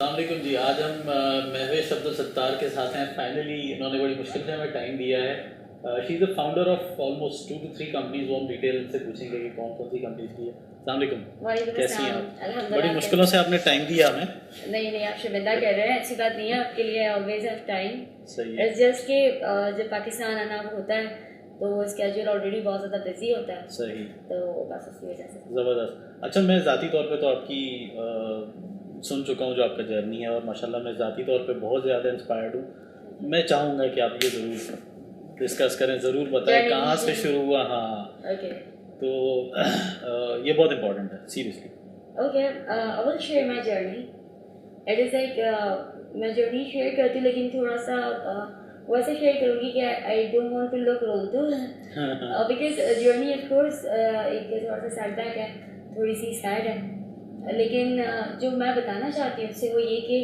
अस्सलामुअलैकुम जी। आज हम महवेश अब्दुल सत्तार के साथ हैं। फाइनली इन्होंने बड़ी मुश्किल से हमें टाइम दिया है। She is the founder of almost 2 to 3 companies. वो हम डिटेल इनसे पूछेंगे कि कौन कौन सी कंपनीज की है। अस्सलामुअलैकुम, कैसी हैं आप? बड़ी मुश्किलों से आपने टाइम दिया हमें। नहीं आप शुमिंदा कह रहे हैं, ऐसी बात नहीं है। आपके लिए ऑलवेज हैव टाइम। सही है। इट्स जस्ट कि जब पाकिस्तान आना होता है तो स्केड्यूल ऑलरेडी बहुत ज़्यादा बिजी होता है। सही, तो बस उसकी वजह से। ज़बरदस्त। अच्छा, मैं ज़ाती तौर पे तो आपकी सुन चुका हूँ जो आपका जर्नी है, और माशाल्लाह मैं ज़ाती तौर पे बहुत ज़्यादा इंस्पायर्ड हूँ। मैं चाहूँगा कि आप ये ज़रूर डिस्कस करें, ज़रूर बताएं कहाँ से शुरू हुआ। हाँ, ओके। तो ये बहुत इम्पोर्टेंट है seriously. Okay, I will share my journey. It is like मैं जर्नी शेयर करती हूँ, लेकिन थोड़ा सा वैसे शेयर करूँगी कि I don't want to look रोल्टू, बिकॉज जर्नी ऑफ कोर्स एक थोड़ा सा सेटबैक है, थोड़ी सी सैड है, लेकिन जो मैं बताना चाहती हूँ उससे वो ये कि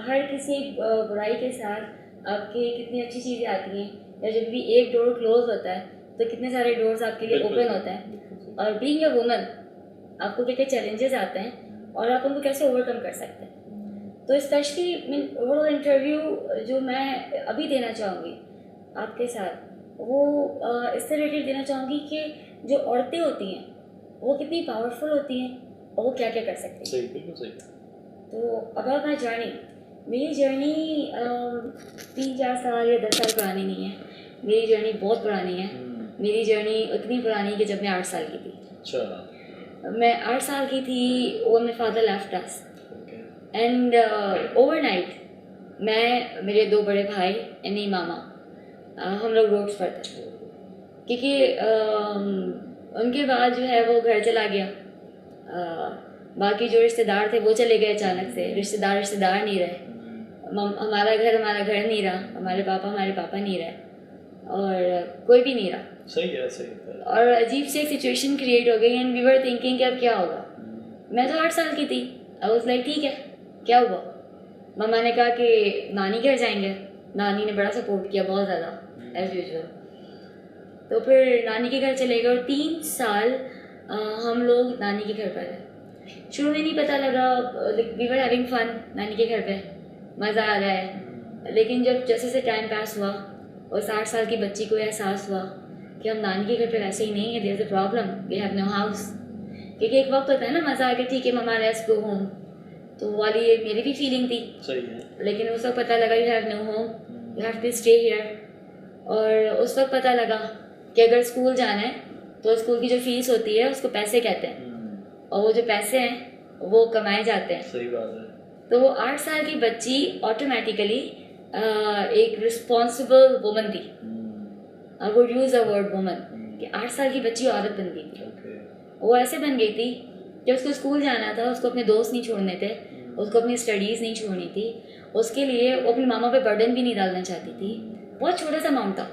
हर किसी बुराई के साथ आपके कितनी अच्छी चीज़ें आती हैं, या जब भी एक डोर क्लोज होता है तो कितने सारे डोर्स आपके लिए ओपन होते हैं। और बीइंग अ वुमन आपको क्या क्या चैलेंजेस आते हैं और आप उनको कैसे ओवरकम कर सकते हैं। तो स्पेशली वो इंटरव्यू जो मैं अभी देना चाहूँगी आपके साथ, वो इस रिलेटेड देना चाहूँगी कि जो औरतें होती हैं वो कितनी पावरफुल होती हैं और वो क्या क्या कर सकती हैं। सही, बिल्कुल सही। तो अबाउट माई जर्नी, मेरी जर्नी 3-4 साल या 10 साल पुरानी नहीं है। मेरी जर्नी बहुत पुरानी है। मेरी जर्नी उतनी पुरानी कि जब मैं 8 साल की थी। अच्छा। मैं 8 साल की थी और my father left us, and overnight मैं, मेरे 2 बड़े भाई एंड मेरी मामा, हम लोग रोड्स पर थे, क्योंकि उनके बाद जो है वो घर चला गया। बाकी जो रिश्तेदार थे वो चले गए अचानक से। रिश्तेदार नहीं रहे। हमारा घर नहीं रहा। हमारे पापा नहीं रहे, और कोई भी नहीं रहा। सही है, सही है। और अजीब सी एक सिचुएशन क्रिएट हो गई, एंड वी वर थिंकिंग कि अब क्या होगा। मैं तो 8 साल की थी। आई वाज लाइक ठीक है, क्या हुआ। मम्मा ने कहा कि नानी घर जाएंगे। नानी ने बड़ा सपोर्ट किया, बहुत ज़्यादा एज यूजुअल। तो फिर नानी के घर चले गए और 3 साल हम लोग नानी के घर पर रहे। शुरू में नहीं पता लगा, वी वर हैविंग फन नानी के घर पे, मज़ा आ रहा है। लेकिन जब जैसे से टाइम पास हुआ और 60 साल की बच्ची को एहसास हुआ कि हम नानी के घर पे वैसे ही नहीं है, there is a problem, we have no house. क्योंकि एक वक्त होता है ना, मज़ा आ गया, ठीक है मम्मा लेट्स गो होम, तो वाली ये मेरी भी फीलिंग थी। सही है। लेकिन उस वक्त पता लगा you have no home, you have to stay here. और उस वक्त पता लगा कि अगर स्कूल जाना है तो स्कूल की जो फीस होती है उसको पैसे कहते हैं, और वो जो पैसे हैं वो कमाए जाते हैं। सही बात है। तो वो 8 साल की बच्ची ऑटोमेटिकली एक रिस्पॉन्सिबल वुमन थी। I would use a word woman, कि 8 साल की बच्ची औरत बन गई थी। वो ऐसे बन गई थी कि उसको स्कूल जाना था, उसको अपने दोस्त नहीं छोड़ने थे, उसको अपनी स्टडीज़ नहीं छोड़नी थी। उसके लिए वो अपनी मामा पे बर्डन भी नहीं डालना चाहती थी। बहुत छोटा सा अमाउंट था,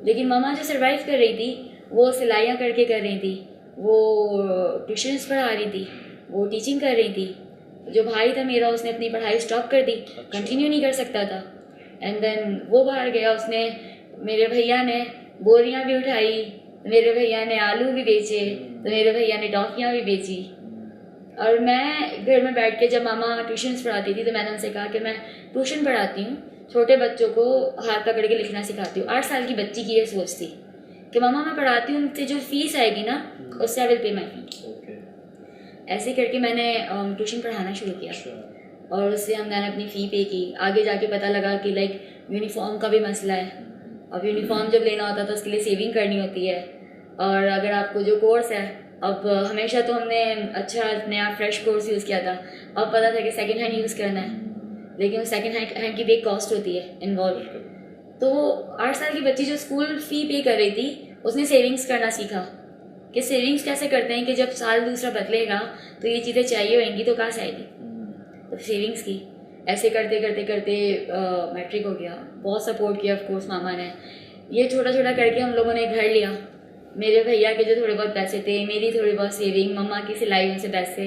लेकिन मामा जो सर्वाइव कर रही थी वो सिलाइयाँ करके कर रही थी, वो ट्यूशन्स पढ़ा रही थी, वो टीचिंग कर रही थी। जो भाई था मेरा, उसने अपनी पढ़ाई स्टॉप कर दी, कंटिन्यू नहीं कर सकता था। एंड देन वो बाहर गया, उसने, मेरे भैया ने बोरियां भी उठाई, मेरे भैया ने आलू भी बेचे, तो मेरे भैया ने टॉफ़ियाँ भी बेची। और मैं घर में बैठ के, जब मामा ट्यूशन्स पढ़ाती थी तो मैंने उनसे कहा कि मैं ट्यूशन पढ़ाती हूँ, छोटे बच्चों को हाथ पकड़ के लिखना सिखाती हूँ। 8 साल की बच्ची की ये सोच थी कि मामा मैं पढ़ाती हूँ, उनसे जो फीस आएगी ना उससे आई विल पे माई फी। ऐसे करके मैंने ट्यूशन पढ़ाना शुरू किया, और उससे हमने अपनी फ़ी पे की। आगे जाके पता लगा कि लाइक यूनिफॉर्म का भी मसला है। अब यूनिफॉर्म जब लेना होता है तो उसके लिए सेविंग करनी होती है। और अगर आपको जो कोर्स है, अब हमेशा तो हमने अच्छा नया फ्रेश कोर्स यूज़ किया था, अब पता था कि सेकेंड हैंड यूज़ करना है, लेकिन उस सेकेंड हैंड की भी एक कॉस्ट होती है इन्वॉल्व। तो 8 साल की बच्ची जो स्कूल फ़ी पे कर रही थी, उसने सेविंग्स करना सीखा कि सेविंग्स कैसे करते हैं, कि जब साल दूसरा बदलेगा तो ये चीज़ें चाहिए होंगी तो कहाँ से आएगी। तो सेविंग्स की, ऐसे करते करते करते मैट्रिक हो गया। बहुत सपोर्ट किया ऑफ कोर्स मामा ने। ये छोटा छोटा करके हम लोगों ने घर लिया। मेरे भैया के जो थोड़े बहुत पैसे थे, मेरी थोड़ी बहुत सेविंग, मम्मा की सिलाइयों से पैसे,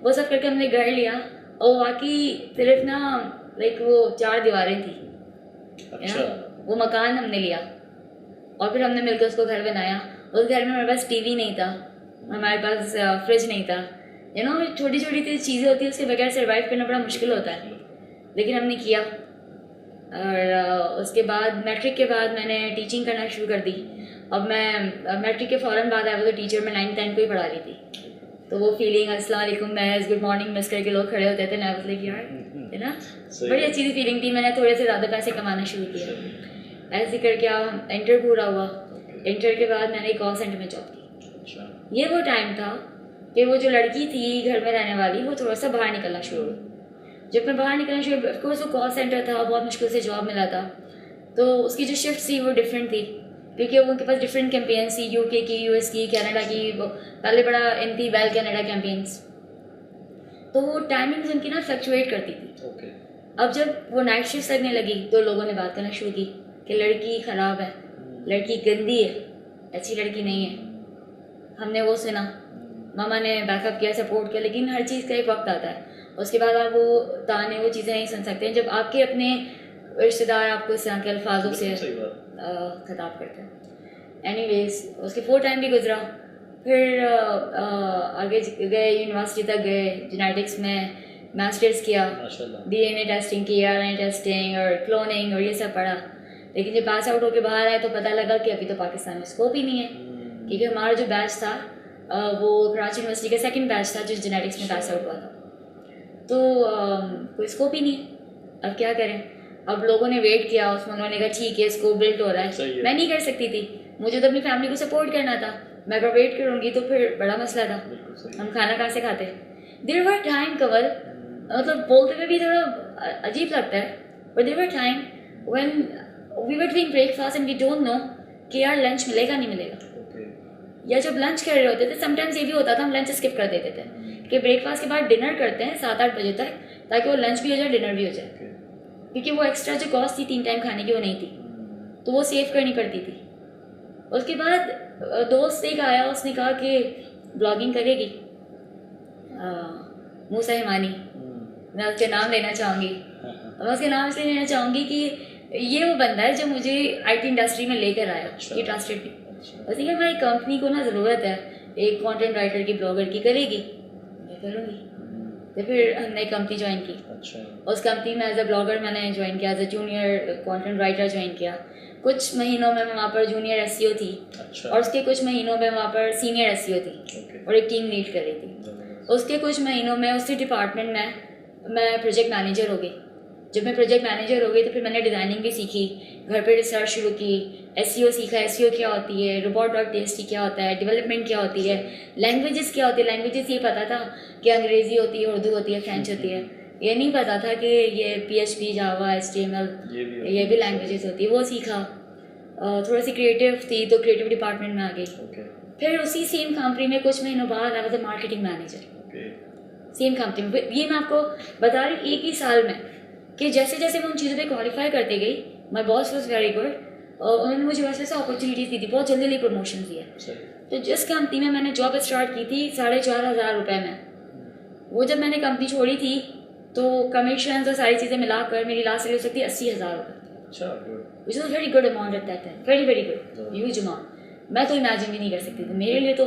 वो सब करके हमने घर लिया। और बाकी सिर्फ ना लाइक वो 4 दीवारें थी। अच्छा। वो मकान हमने लिया और फिर हमने मिलकर उसको घर बनाया। उस घर में हमारे पास टीवी नहीं था, हमारे पास फ्रिज नहीं था, यू नो छोटी छोटी सी चीज़ें होती हैं, उसके बगैर सर्वाइव करना बड़ा मुश्किल होता है, लेकिन हमने किया। और उसके बाद मैट्रिक के बाद मैंने टीचिंग करना शुरू कर दी। अब मैं मैट्रिक के फ़ौरन बाद आया तो टीचर में 9th-10th को ही पढ़ा रही थी, तो वो फीलिंग अस्सलाम वालेकुम मैस गुड मॉर्निंग मिस करके लोग खड़े होते थे ना, लाइक यार है ना, बड़ी अच्छी सी फीलिंग थी। मैंने थोड़े से ज़्यादा पैसे कमाना शुरू किया। ऐसे करके इंटर पूरा हुआ। इंटर के बाद मैंने कॉल सेंटर में जॉब की। ये वो टाइम था कि वो जो लड़की थी घर में रहने वाली, वो थोड़ा सा बाहर निकलना शुरू हुई। जब मैं बाहर निकलना शुरू, ऑफकोर्स वो कॉल सेंटर था, बहुत मुश्किल से जॉब मिला था, तो उसकी जो शिफ्ट थी वो डिफरेंट थी, क्योंकि उनके पास डिफरेंट कैंपेन्स थी, यूके की, यूएस की, कनाडा की। वो पहले बड़ा इन थी वेल कनाडा कैंपेन्स, तो वो टाइमिंग्स उनकी ना फ्लक्चुएट करती थी। अब जब वो नाइट शिफ्ट लगने लगी तो लोगों ने बात करना शुरू की कि लड़की ख़राब है, लड़की गंदी है, अच्छी लड़की नहीं है। हमने वो सुना, मामा ने बैकअप किया, सपोर्ट किया, लेकिन हर चीज़ का एक वक्त आता है। उसके बाद आप वो ताने, वो चीज़ें नहीं सुन सकते हैं जब आपके अपने रिश्तेदार आपको इस तरह के अल्फाजों से खिताब करते हैं। एनीवेज उसके 4 टाइम भी गुजरा, फिर आगे गए, यूनिवर्सिटी तक गए, जेनेटिक्स में मास्टर्स किया, डीएनए टेस्टिंग की, आरएनए टेस्टिंग और क्लोनिंग और ये सब पढ़ा। लेकिन जब पास आउट होकर बाहर आए तो पता लगा कि अभी तो पाकिस्तान में स्कोप ही नहीं है, क्योंकि हमारा जो बैच था वो कराची यूनिवर्सिटी का 2nd बैच था जो जेनेटिक्स में पास आउट हुआ था, तो कोई स्कोप ही नहीं है। अब क्या करें? अब लोगों ने वेट किया, उसमें उन्होंने कहा ठीक है स्कोप बिल्ड हो रहा है। मैं नहीं कर सकती थी, मुझे तो अपनी फैमिली को सपोर्ट करना था। मैं अगर वेट करूँगी तो फिर बड़ा मसला था, हम खाना कहाँ से खाते। देयर वर टाइम कवर, मतलब बोलते हुए भी थोड़ा अजीब लगता है, but there were time when we were doing breakfast and we don't know कि यार लंच मिलेगा नहीं मिलेगा। या जब लंच कर रहे होते थे, समटाइम्स ये भी होता था हम लंच स्किप कर देते थे कि ब्रेकफास्ट के बाद डिनर करते हैं 7-8 बजे तक, ताकि वो लंच भी हो जाए डिनर भी हो जाए, क्योंकि वो एक्स्ट्रा जो कॉस्ट थी 3 टाइम खाने की वो नहीं थी, तो वो सेव करनी पड़ती थी। उसके बाद दोस्त एक आया, उसने कहा कि ब्लॉगिंग करेगी, मूसा हिमानी, मैं उसके नाम लेना चाहूँगी। मैं उसके नाम इसलिए लेना चाहूँगी कि ये वो बंदा है जो मुझे IT इंडस्ट्री में लेकर आया, ये ट्रस्टेड भी। उसने कहा हमारी कंपनी को ना ज़रूरत है एक कंटेंट राइटर की, ब्लॉगर की, करेगी? मैं करूँगी। तो फिर हमने कंपनी ज्वाइन की। उस कंपनी में एज अ ब्लॉगर मैंने ज्वाइन किया, as a junior content writer join किया। कुछ महीनों में मैं वहाँ पर जूनियर SEO थी, और उसके कुछ महीनों में वहाँ पर सीनियर SEO थी और एक टीम लीड कर रही थी। उसके कुछ महीनों में उसी डिपार्टमेंट में मैं प्रोजेक्ट मैनेजर हो गई। जब मैं प्रोजेक्ट मैनेजर हो गई तो फिर मैंने डिज़ाइनिंग भी सीखी, घर पे रिसर्च शुरू की, SEO सीखा, SEO क्या होती है, robot.txt क्या होता है, डेवलपमेंट क्या होती है, लैंग्वेजेस क्या होती है। लैंग्वेजेस ये पता था कि अंग्रेज़ी होती है, उर्दू होती है, फ्रेंच होती है, ये नहीं पता था कि ये PHP, जावा, HTML ये भी लैंग्वेजेस होती है, वो सीखा। थोड़ी सी क्रिएटिव थी तो क्रिएटिव डिपार्टमेंट में आ गई। फिर उसी सेम कंपनी में कुछ महीनों बाद आई was a marketing manager, same company में। ये मैं आपको बता रही हूँ एक ही साल में, कि जैसे जैसे मैं उन चीज़ों पे क्वालिफाई करते गई, my boss was very good, और उन्होंने मुझे वैसे वैसे अपॉर्चुनिटीज़ दी थी, बहुत जल्दी प्रमोशन दिया। तो जिस कंपनी में मैंने जॉब स्टार्ट की थी 4,500 रुपये में, वो जब मैंने कंपनी छोड़ी थी तो कमीशन और सारी चीज़ें मिलाकर मेरी लास्ट सैलरी हो सकती है 80,000 रुपये, which is very good amount at that time, very very good, huge amount. मैं तो इमेजिन भी नहीं कर सकती थी, मेरे लिए तो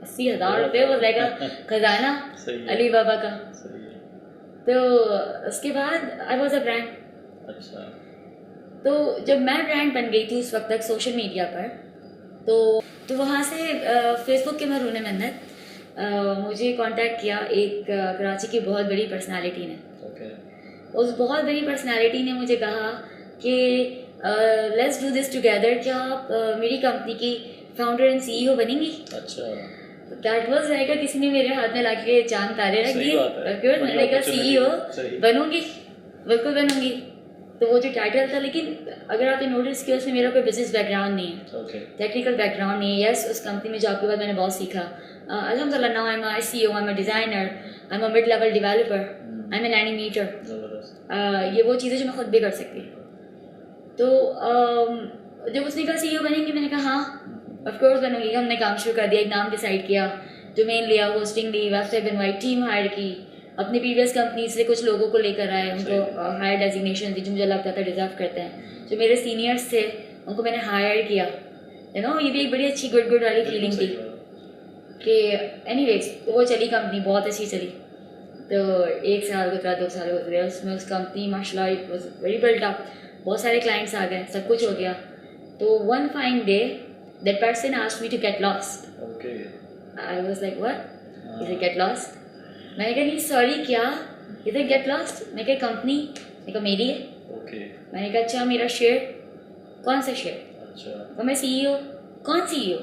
80,000 रुपये वो रहेगा खजाना अली बाबा का। तो उसके बाद आई वॉज अ ब्रांड। अच्छा। तो जब मैं ब्रांड बन गई थी उस वक्त तक सोशल मीडिया पर, तो वहाँ से फेसबुक के मरून मन्नत मुझे कांटेक्ट किया एक कराची की बहुत बड़ी पर्सनालिटी ने। उस बहुत बड़ी पर्सनालिटी ने मुझे कहा कि लेट्स डू दिस टुगेदर, क्या आप मेरी कंपनी की फाउंडर एंड CEO बनेंगी? अच्छा। दैट वाज लाइक किसी ने मेरे हाथ में लाके चांद तारे रख दिए। मैंने कहा CEO बनूंगी, बिल्कुल बनूंगी। तो वो जो टाइटल था, लेकिन अगर आपने नोटिस किया उसमें मेरा कोई बिजनेस बैकग्राउंड नहीं है, टेक्निकल बैकग्राउंड नहीं है। यस, उस कंपनी में जॉब के बाद मैंने बहुत सीखा। अल्हम्दुलिल्लाह now I am a SEO, I am a designer, I am a mid level developer, I am an animator. ये वो चीज़ें जो मैं खुद भी कर सकती हूँ। तो जब उसने कहा CEO बनेंगी, मैंने कहा हाँ ऑफकोर्स बनूंगी। हमने काम शुरू कर दिया, एक नाम डिसाइड किया, डोमेन लिया, होस्टिंग ली, वेबसाइट बनवाई, टीम हायर की, अपनी प्रीवियस कंपनी से कुछ लोगों को लेकर आए, उनको हायर डेजिग्नेशन दी जो मुझे लगता था डिजर्व करते हैं। जो मेरे सीनियर्स थे उनको मैंने हायर किया, यू नो, ये भी एक बड़ी अच्छी गुड वाली फीलिंग थी। कि एनीवेज वो चली कंपनी, बहुत अच्छी चली। तो 1 साल गुजरा, 2 साल गुजरे, उसमें उस कंपनी माशाल्लाह it was very built up, बहुत सारे क्लाइंट्स आ गए, सब कुछ हो गया। तो one fine day that person asked me to get lost. Okay. I was like what, is it get lost? मैंने कहा नहीं सॉरी, क्या इज इट गेट लॉस्ट? मैंने कहा कंपनी, मैंने कहा मेरी है। ओके। मैंने कहा अच्छा मेरा शेयर, कौन सा शेयर? अच्छा। तो मैं सीईओ, कौन CEO?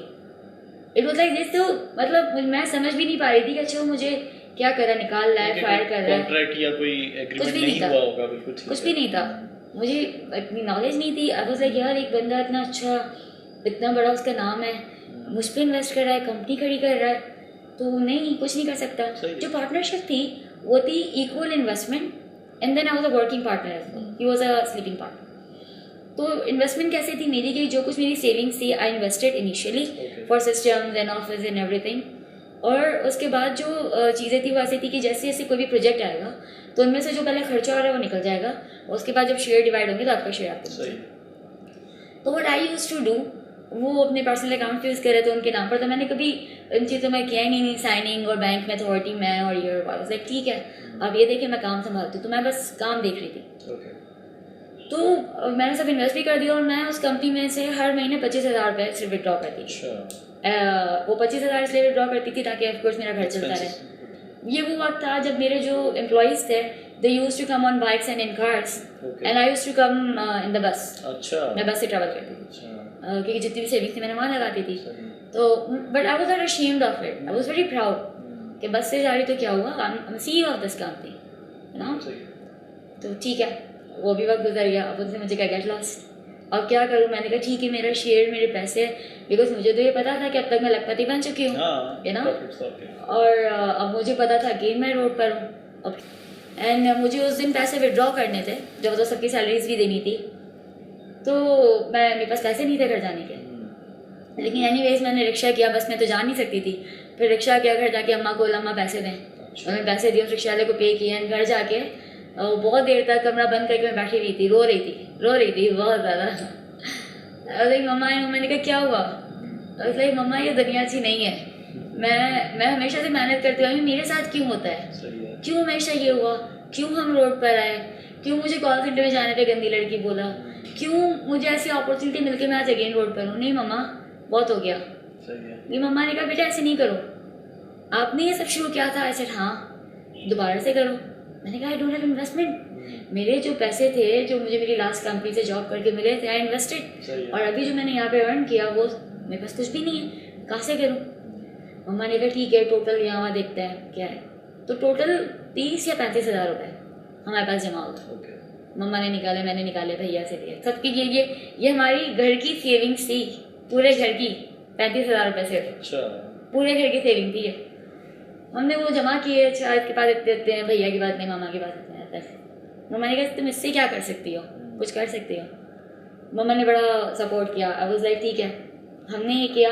It was like this. तो मतलब मैं समझ भी नहीं पा रही थी कि अच्छा वो मुझे क्या कर रहा है, निकाल रहा है, फायर कर रहा है। कॉन्ट्रैक्ट या कोई एग्रीमेंट नहीं हुआ होगा? बिल्कुल ठीक, कुछ भी नहीं था, मुझे इतनी नॉलेज नहीं थी। आई वाज लाइक यार एक बंदा इतना अच्छा, इतना बड़ा उसका नाम है, मुझ पर इन्वेस्ट कर रहा है, कंपनी खड़ी कर रहा है, तो नहीं कुछ नहीं कर सकता। जो पार्टनरशिप थी वो थी equal investment, and then I was a working partner, he was a sleeping partner. तो इन्वेस्टमेंट कैसे थी मेरी कि जो कुछ मेरी सेविंग्स थी I invested initially for systems and office and everything. और उसके बाद जो चीज़ें थी वो ऐसी थी कि जैसे जैसे कोई भी प्रोजेक्ट आएगा तो उनमें से जो पहले खर्चा हो रहा है वो निकल जाएगा, और उसके बाद जब शेयर डिवाइड होंगे तो आपका शेयर आपको। तो what I used to do, वो अपने पर्सनल अकाउंट यूज़ कर रहे थे उनके नाम पर, तो मैंने कभी इन चीज़ों में किया ही नहीं, साइनिंग और बैंक में अथॉरिटी मैं और ये लाइक ठीक है अब ये देखिए मैं काम संभालती हूँ, तो मैं बस काम देख रही थी। तो मैंने सब इन्वेस्ट भी कर दिया और मैं उस कंपनी में से हर महीने 25,000 रुपये सिर्फ विड्रॉ करती थी। वो 25,000 इसलिए विड्रॉ करती थी ताकि ऑफकोर्स मेरा घर चलता रहे। ये वो वक्त था जब मेरे जो एम्प्लॉयज़ थे they used to come on bikes and in cars and I used to come in the bus. अच्छा। मैं बस से ट्रैवल करती थी क्योंकि जितनी भी सेविंग्स थी मैंने वहाँ लगाती थी। तो but I was not ashamed of it, I was very proud कि बस से जा रही तो क्या हुआ, I am CEO of this company, you know. तो ठीक है, वो भी वक्त गुजर गया। अब उनसे मुझे क्या गेट लॉस्ट, अब क्या करूँ? मैंने कहा ठीक है मेरा शेयर मेरे पैसे, बिकॉज मुझे तो ये पता था कि अब तक मैं लखपति बन चुकी हूँ, यू नो। और अब मुझे पता था कि मैं रोड पर हूँ अब, एंड मुझे उस दिन पैसे विड्रॉ करने थे जब तो सबकी सैलरीज भी देनी थी, तो मेरे पास पैसे नहीं थे घर जाने के। लेकिन एनीवेज मैंने रिक्शा किया, बस मैं तो जा नहीं सकती थी, फिर रिक्शा किया, घर जाके अम्मा को अम्मा पैसे दें, मैंने पैसे दिए, उस रिक्शा वाले को पे किया, घर जाके बहुत देर तक कमरा बंद करके मैं बैठी रही थी, रो रही थी बहुत ज़्यादा। लाइक मम्मा ने कहा क्या हुआ? लाइक मम्मा ये दुनिया अच्छी नहीं है, मैं हमेशा से मेहनत करती हूँ, मेरे साथ क्यों होता है, क्यों हमेशा ये हुआ, क्यों हम रोड पर आए, क्यों मुझे कॉल सेंटर में जाने पे गंदी लड़की बोला, क्यों मुझे ऐसी अपॉर्चुनिटी मिलके मैं आज अगेन रोड पर हूँ। नहीं मम्मा बहुत हो गया। नहीं मम्मा ने कहा बेटा ऐसे नहीं करो, आपने ये सब शुरू किया था, ऐसे हाँ दोबारा से करो। मैंने कहा आई डोंट हैव इन्वेस्टमेंट, मेरे जो पैसे थे जो मुझे मेरी लास्ट कंपनी से जॉब करके मिले थे आई इन्वेस्टेड, और अभी जो मैंने यहाँ पे अर्न किया वो मेरे पास कुछ भी नहीं है, कहाँ से करूँ? मम्मा ने कहा ठीक है टोटल यहाँ देखते हैं क्या है, तो टोटल 30 या 35,000 रुपये हमारे पास जमा होगा। मम्मा ने निकाले, मैंने निकाले, भैया से दिए, सबकी ये हमारी घर की सेविंग्स थी, पूरे घर की 35,000 रुपये से। अच्छा। पूरे घर की सेविंग थी ये, हमने वो जमा किए। अच्छा इसके पास इतने देते हैं, भैया की बात नहीं, मामा के पास इतने हैं पैसे। मम्मा ने कहा तुम इससे क्या कर सकती हो, कुछ कर सकती हो। मम्मा ने बड़ा सपोर्ट किया। आई वाज लाइक ठीक है, हमने ये किया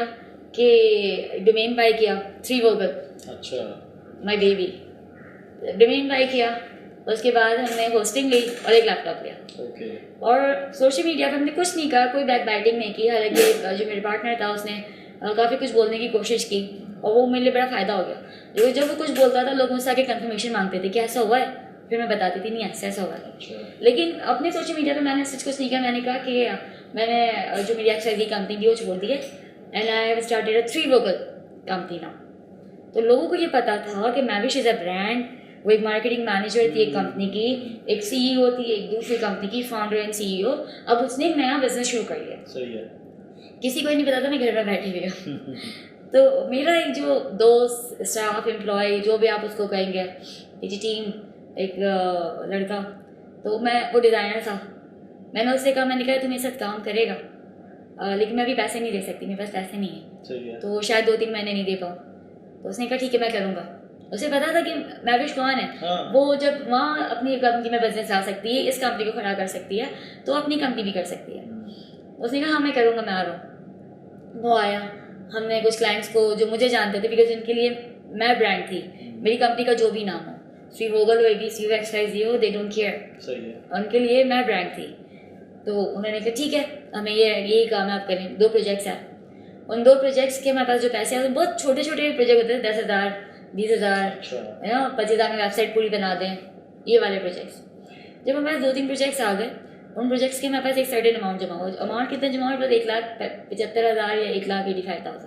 कि डोमेन बाय किया 3 वोगल। अच्छा। माय बेबी डोमेन बाय किया, उसके बाद हमने होस्टिंग ली और एक लैपटॉप लिया। ओके। और सोशल मीडिया पर हमने कुछ नहीं कहा, कोई बैक बाइटिंग नहीं की, हालांकि जो मेरे पार्टनर था उसने काफ़ी कुछ बोलने की कोशिश की और वो मेरे लिए बड़ा फ़ायदा हो गया। लेकिन जब वो कुछ बोलता था लोग मुझसे आके कंफर्मेशन मांगते थे कि ऐसा हुआ है, फिर मैं बताती थी नहीं ऐसा हुआ है। लेकिन अपने सोशल मीडिया पे मैंने सच कुछ नहीं किया। मैंने कहा कि मैंने जो मेरी XYZ कंपनी थी वो छोड़ दी है and I have started a 3 vocal company now. तो लोगों को ये पता था कि मैविश इज़ अ ब्रांड। वो एक मार्केटिंग मैनेजर थी एक कंपनी की, एक CEO थी एक दूसरी कंपनी की, फाउंडर एंड CEO। अब उसने एक नया बिजनेस शुरू कर लिया। सही है। किसी को नहीं पता था मैं घर में बैठी हुई हूँ। तो मेरा एक जो दोस्त, स्टाफ, एम्प्लॉय, जो भी आप उसको कहेंगे, एक टीम, एक लड़का, तो मैं वो डिज़ाइनर था। मैंने उससे कहा, मैंने कहा तू मेरे साथ काम करेगा लेकिन मैं अभी पैसे नहीं दे सकती, मेरे पास पैसे नहीं है, तो शायद 2-3 महीने नहीं दे पाऊँ। तो उसने कहा ठीक है मैं करूँगा। उसे पता था कि मैविश कौन है। हाँ। वो जब वहाँ अपनी कंपनी में बिजनेस ला सकती है, इस कंपनी को खड़ा कर सकती है, तो अपनी कंपनी भी कर सकती है। उसने कहा हाँ मैं करूँगा, मैं आ रहा हूँ। वो आया, हमने कुछ क्लाइंट्स को जो मुझे जानते थे बिकॉज उनके लिए मैं ब्रांड थी, मेरी कंपनी का जो भी नाम हो, श्री वोगल हो, ABC हो, XYZ हो, दे डोंट केयर। सही है। उनके लिए मैं ब्रांड थी। तो उन्होंने कहा ठीक है हमें यही काम है आप करें। 2 प्रोजेक्ट्स हैं। उन 2 प्रोजेक्ट्स के हमारे पास जो पैसे हैं, बहुत छोटे छोटे प्रोजेक्ट होते हैं, 10,000 20,000 अच्छा। है ना, 25,000 में वेबसाइट पूरी बना दें, ये वाले प्रोजेक्ट्स। जब हमारे पास 2-3 प्रोजेक्ट्स आ गए, उन प्रोजेक्ट्स के हमारे पास एक सर्टेन अमाउंट जमा हो, अमाउंट कितना जमा हो, 1,75,000 या 1,85,000।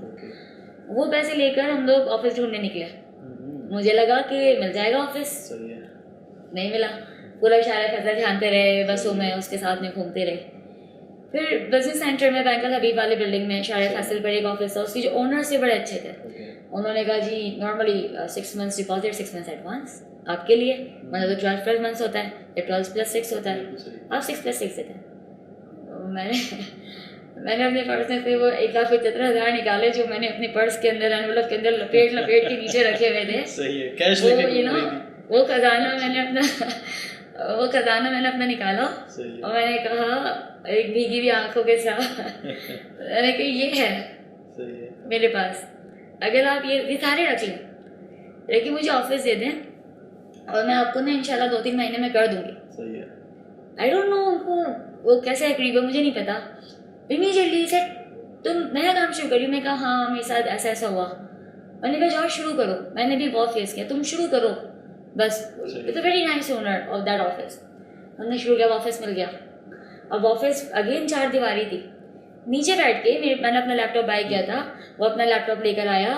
वो पैसे लेकर हम लोग ऑफिस ढूंढने निकले। मुझे लगा कि मिल जाएगा ऑफिस, सही है। नहीं मिला। पूरा शायरा फैसला ध्यानते रहे, बसों में उसके साथ में घूमते रहे। फिर बिजनेस सेंटर में बैंक हबीब वाले बिल्डिंग में शायरा फैसल पर एक ऑफिस था, उसके जो ओनर्स थे बड़े अच्छे थे। उन्होंने कहा जी normally 6 months deposit, 6 months advance आपके लिए, मतलब तो 12 मंथ्स होता है या 12 + 6 होता है, आप 6 + 6 देते हैं। मैंने अपने पर्स में से वो 1,75,000 निकाले, जो मैंने अपने पर्स के अंदर एनवेलप के अंदर लपेट के नीचे रखे हुए थे। सही है, कैश वो लेके यू नो वो खजाना मैंने अपना निकाला और मैंने कहा एक भीगी हुई आंखों के साथ मैंने कहा ये है मेरे पास, अगर आप ये सारे रख लें, लेकिन मुझे ऑफिस दे दें और मैं आपको ना इंशाल्लाह 2-3 महीने में कर दूंगी। सही है। आई डोंट नो उनको वो कैसे एग्री हुआ, मुझे नहीं पता। इमीडिएटली से तुम नया काम शुरू करिए। मैं कहा हाँ मेरे साथ ऐसा ऐसा हुआ। मैंने कहा जाओ शुरू करो, मैंने भी बहुत फेस किया, तुम शुरू करो बस। It's a very nice owner of that office. हमने शुरू किया, ऑफिस मिल गया। अब ऑफिस अगेन 4 दीवारी थी, नीचे बैठ के मैंने अपना लैपटॉप बाय किया था, वो अपना लैपटॉप लेकर आया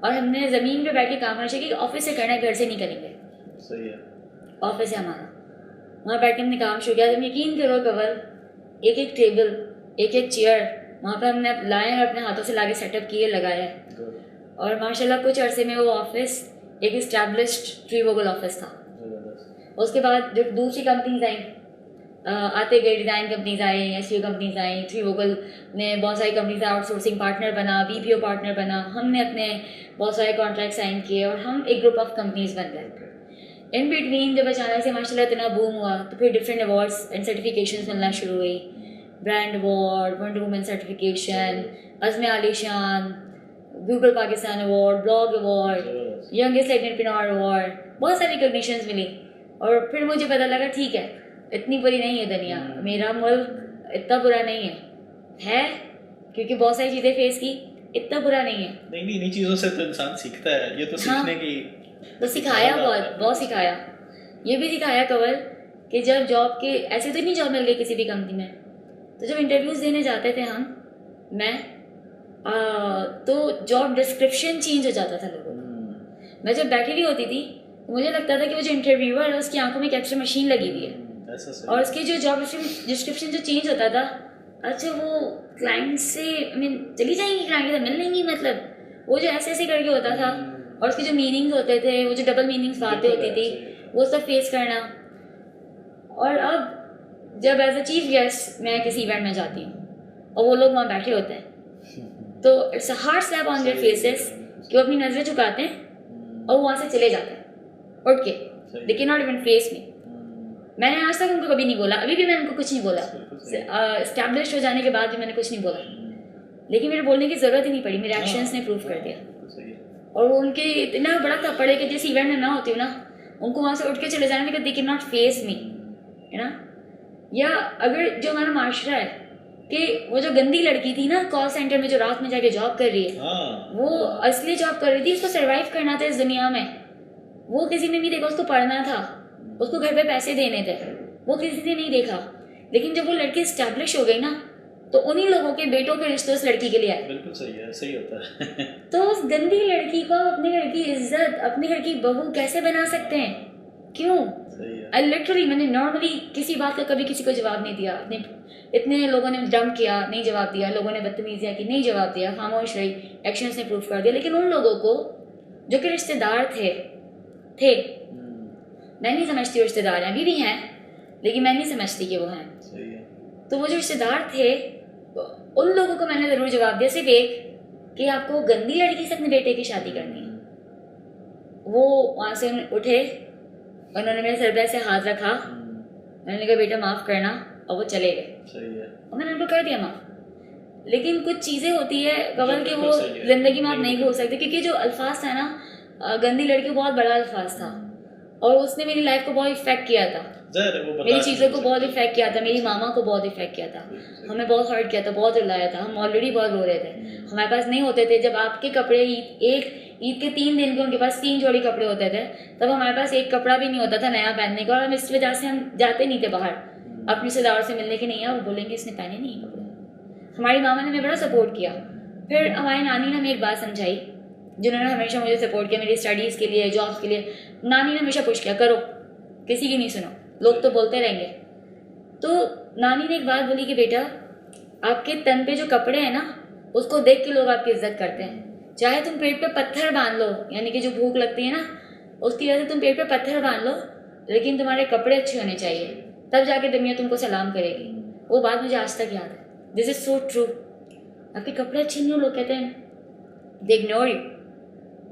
और हमने ज़मीन पे बैठ के काम करना चाहिए कि ऑफिस से करना है, घर से नहीं करेंगे। सही है। ऑफिस है हमारा, वहाँ बैठ के हमने काम शुरू किया। तुम यकीन करो कवल, एक एक टेबल, एक एक चेयर वहाँ पे हमने लाए और अपने हाथों से लाके सेटअप किए, लगाया। और माशाल्लाह कुछ अरसे में वो ऑफिस एक इस्टेब्लिश्ड ट्रीवोगल ऑफिस था। उसके बाद जब दूसरी कंपनीज आई, आते गए, डिज़ाइन कंपनीज आई, एसईओ कंपनीज आई, ट्रीवोगल ने बहुत सारी कंपनीज आउटसोर्सिंग पार्टनर बना, बीपीओ पार्टनर बना, हमने अपने बहुत सारे कॉन्ट्रैक्ट साइन किए और हम एक ग्रुप ऑफ कंपनीज बन गए। इन बिटवीन जब अचानक से माशाल्लाह इतना बूम हुआ तो फिर डिफरेंट अवार्ड्स एंड सर्टिफिकेशंस मिलना शुरू हुई। Brand award, wonder woman certification, Azm Alishan, Google Pakistan award, blog award, youngest entrepreneur award, बहुत सारी रिकॉग्निशंस मिली। और फिर मुझे पता लगा ठीक है इतनी बुरी नहीं है दुनिया, मेरा मुल्क इतना बुरा नहीं है क्योंकि बहुत सारी चीज़ें फेस की, इतना बुरा नहीं है। नहीं इन्हीं चीज़ों से तो इंसान सीखता है, ये तो सीखने की तो सिखाया, बहुत सिखाया। ये भी सिखाया कवल कि जब जॉब के ऐसे तो नहीं जॉब मिल गई किसी भी कंपनी में, तो जब इंटरव्यूज़ देने जाते थे तो जॉब डिस्क्रिप्शन चेंज हो जाता था लोगों का। मैं जब बैठी हुई होती थी तो मुझे लगता था कि वो जो इंटरव्यूअर है उसकी आंखों में एक एक्स्ट्रा मशीन लगी हुई है और उसकी जो जॉब डिस्क्रिप्शन जो चेंज होता था, अच्छा वो क्लाइंट से चली जाएंगी, क्लाइंट से मिल लेंगी, मतलब वो जो ऐसे ऐसे करके होता था और उसके जो मीनिंग्स होते थे, वो जो डबल मीनिंग्स बातें होती थी, वो सब फेस करना। और अब जब एज अ चीफ गेस्ट मैं किसी इवेंट में जाती हूँ और वो लोग वहाँ बैठे होते हैं तो it's a hard slap on their faces कि वो अपनी नजरें झुकाते हैं और वहाँ से चले जाते हैं उठ के, they can not even face मी। मैंने आज तक उनको कभी नहीं बोला, अभी भी मैंने उनको कुछ नहीं बोला, एस्टैब्लिश हो जाने के बाद भी मैंने कुछ नहीं बोला, लेकिन मेरे बोलने की ज़रूरत ही नहीं पड़ी, मेरे एक्शंस ने प्रूव कर दिया। और वो उनके इतना बड़ा थप्पड़ है कि जिस इवेंट में ना होती हूँ ना, उनको वहाँ से उठ के चले जाने, दे कैन नॉट फेस मी, है ना। या अगर जो हमारा माशरा है कि वो जो गंदी लड़की थी ना कॉल सेंटर में जो रात में जाके जॉब कर रही है, वो असली जॉब कर रही थी, उसको सर्वाइव करना था इस दुनिया में, वो किसी ने नहीं देखा, उसको पढ़ना था, उसको घर पे पैसे देने थे, वो किसी ने नहीं देखा। लेकिन जब वो लड़की इस्टेब्लिश हो गई ना तो उन्हीं लोगों के बेटों के रिश्ते उस लड़की के लिए आए। बिल्कुल सही है, सही होता है। तो उस गंदी लड़की को अपने घर की इज्जत, अपने घर की बहू कैसे बना सकते हैं? क्यों? आई लिटरली मैंने नॉर्मली किसी बात का कभी किसी को जवाब नहीं दिया। अपने इतने लोगों ने डंप किया, नहीं जवाब दिया, लोगों ने बदतमीजियाँ की, नहीं जवाब दिया, खामोश रही, एक्शंस ने प्रूव कर दिया। लेकिन उन लोगों को जो कि रिश्तेदार थे मैं नहीं समझती वो रिश्तेदार हैं, अभी भी हैं, लेकिन मैं नहीं समझती कि वो हैं। तो वो जो रिश्तेदार थे उन लोगों को मैंने ज़रूर जवाब दिया, सिर्फ एक कि आपको गंदी लड़की से अपने बेटे की शादी करनी है। वो वहाँ से उठे, उन्होंने मेरे सर पे ऐसे हाथ रखा, मैंने कहा बेटा माफ़ करना, और वो चले गए। और मैंने उनको कर दिया माफ़। लेकिन कुछ चीज़ें होती है कवल के वो ज़िंदगी में आप नहीं भूल सकते, क्योंकि जो अल्फाज था ना, गंदी लड़की बहुत बड़ा अल्फाज था और उसने मेरी लाइफ को बहुत इफेक्ट किया था। ज़ाहिर है वो मेरी चीज़ों को बहुत इफेक्ट किया था, मेरी मामा को बहुत इफेक्ट किया था, हमें बहुत हर्ट किया था, बहुत रुलाया था, हम ऑलरेडी बहुत रो रहे थे, हमारे पास नहीं होते थे। जब आपके कपड़े ईद के 3 दिन के उनके पास 3 जोड़ी कपड़े होते थे, तब हमारे पास एक कपड़ा भी नहीं होता था नया पहनने का, और हम इस वजह से हम जाते नहीं थे बाहर अपने रिश्तेदारों से मिलने के, नहीं है वो बोलेंगे इसने पहने नहीं कपड़े। हमारी मामा ने हमें बड़ा सपोर्ट किया। फिर हमारी नानी ने हमें एक बात समझाई, जिन्होंने हमेशा मुझे सपोर्ट किया मेरी स्टडीज़ के लिए, जॉब्स के लिए। नानी ने हमेशा पुश किया, करो, किसी की नहीं सुनो, लोग तो बोलते रहेंगे। तो नानी ने एक बात बोली कि बेटा, आपके तन पे जो कपड़े हैं ना, उसको देख के लोग आपकी इज्जत करते हैं। चाहे तुम पेट पे पत्थर बांध लो, यानी कि जो भूख लगती है ना, उसकी वजह से तुम पेट पे पत्थर बांध लो, लेकिन तुम्हारे कपड़े अच्छे होने चाहिए, तब जाके दुनिया तुमको सलाम करेगी। वो बात मुझे आज तक याद है। This is so true. आपके कपड़े अच्छे नहीं हो, लोग कहते हैं दे इग्नोर यू,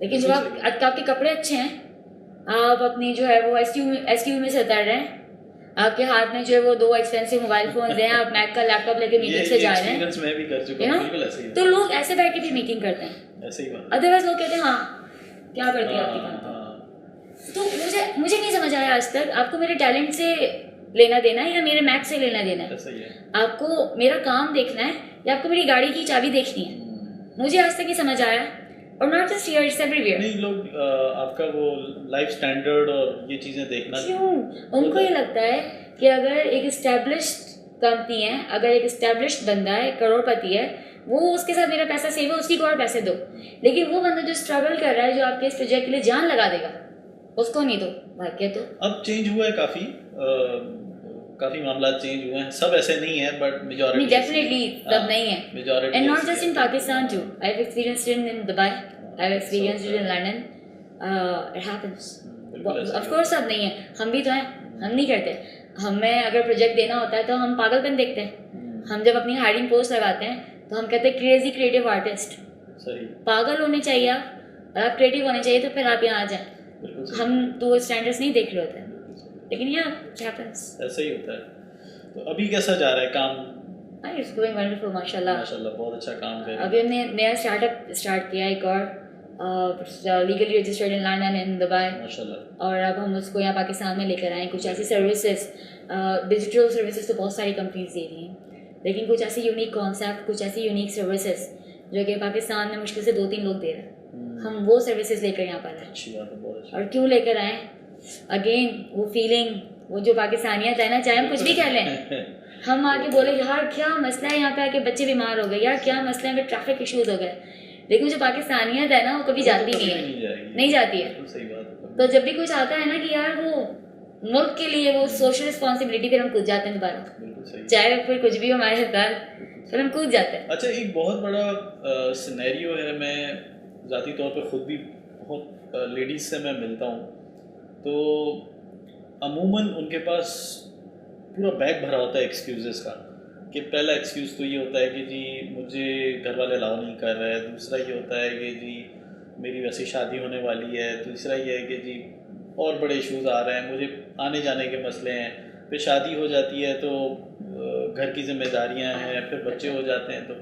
लेकिन जब आपके कपड़े अच्छे हैं, आप अपनी जो है वो एसक्यू में से उतर रहे हैं, आपके हाथ में जो है वो 2 एक्सपेंसिव मोबाइल फोन हैं, आप मैक का लैपटॉप लेके मीटिंग से जा रहे हैं, मैं भी कर चुका हूं, बिल्कुल ऐसे ही। तो लोग ऐसे बैठ के भी मीटिंग करते हैं, ऐसे ही बात। अदरवाइज लोग कहते हैं हाँ क्या करती है आपकी कंपनी। तो मुझे नहीं समझ आया आज तक, आपको मेरे टैलेंट से लेना देना है या मेरे मैक से लेना देना है? आपको मेरा काम देखना है या आपको मेरी गाड़ी की चाबी देखनी है? मुझे आज तक नहीं समझ आया। और not just here, it's everywhere. नहीं, लोग आपका वो लाइफ स्टैंडर्ड और ये चीज़ें देखना क्यों? उनको ये लगता है कि अगर एक एस्टेब्लिश्ड कंपनी है, अगर एक एस्टेब्लिश्ड बंदा है, करोड़पति है, वो उसके साथ मेरा पैसा सेव है, उसी को और पैसे दो। लेकिन वो बंदा जो स्ट्रगल कर रहा है, जो आपके इस प्रोजेक्ट के लिए जान लगा देगा, उसको नहीं दो। भाग्य तो अब चेंज हुआ है काफ़ी मामला चेंज हुए हैं, सब ऐसे नहीं है बट मेजॉरिटी डेफिनेटली सब नहीं है, majority. And not just in Pakistan too. I have experienced it in Dubai, I have experienced it in London. It happens. Of course सब नहीं है, हम भी तो हैं, हम नहीं करते। हमें अगर प्रोजेक्ट देना होता है तो हम पागलपन देखते हैं। हम जब अपनी हायरिंग पोस्ट लगाते हैं तो हम कहते हैं क्रेजी क्रिएटिव आर्टिस्ट। सही, पागल होने चाहिए आप क्रिएटिव होने चाहिए, तो फिर आप यहाँ आ जाएं। हम तो स्टैंडर्ड्स नहीं देख रहे होते हैं, लेकिन ये हैपेंस, ऐसा ही होता है। तो अभी कैसा जा रहा है काम? इट्स गोइंग वंडरफुल, माशाल्लाह। बहुत अच्छा काम कर रहे हैं। अभी हमने नया स्टार्टअप स्टार्ट किया, एक और legally registered in London and Dubai, माशाल्लाह। और अब हम उसको यहाँ पाकिस्तान में लेकर आए। कुछ ऐसी सर्विसेज, डिजिटल सर्विसेज तो बहुत सारी कंपनीज दे रही हैं, लेकिन कुछ ऐसी यूनिक कॉन्सेप्ट, कुछ ऐसी यूनिक सर्विसेज जो कि पाकिस्तान में मुश्किल से 2-3 लोग दे रहे हैं, हम वो सर्विसेज लेकर यहाँ पर आए। अच्छी बात है, बहुत अच्छी। और क्यों लेकर आए? अगेन वो फीलिंग, वो जो पाकिस्तानियत है ना, चाहे हम कुछ भी कह लें, हम आके बोले यार क्या मसला है, यहाँ पे आके बच्चे बीमार हो गए, यार क्या मसला है, ट्रैफिक इश्यूज हो गए, लेकिन जो पाकिस्तानियत है ना, वो कभी जाती नहीं है, नहीं जाती है। सही बात है। तो जब भी कुछ आता है ना कि यार वो मुल्क के लिए वो सोशल रिस्पॉन्सिबिलिटी, फिर हम कूद जाते हैं दोबारा, चाहे फिर कुछ भी हमारे साथ, फिर हम कूद जाते हैं। अच्छा, एक बहुत बड़ा सिनेरियो है, मैं ज़ाती तौर पे खुद भी बहुत लेडीज़ से मैं मिलता हूँ, तो अमूमन उनके पास पूरा बैग भरा होता है एक्सक्यूज़ेस का। कि पहला एक्सक्यूज़ तो ये होता है कि जी मुझे घर वाले अलाउ नहीं कर रहे हैं, दूसरा ये होता है कि जी मेरी वैसे शादी होने वाली है, तीसरा ये है कि जी और बड़े इश्यूज़ आ रहे हैं, मुझे आने जाने के मसले हैं, फिर शादी हो जाती है तो घर की जिम्मेदारियां हैं, फिर बच्चे हो जाते हैं। तो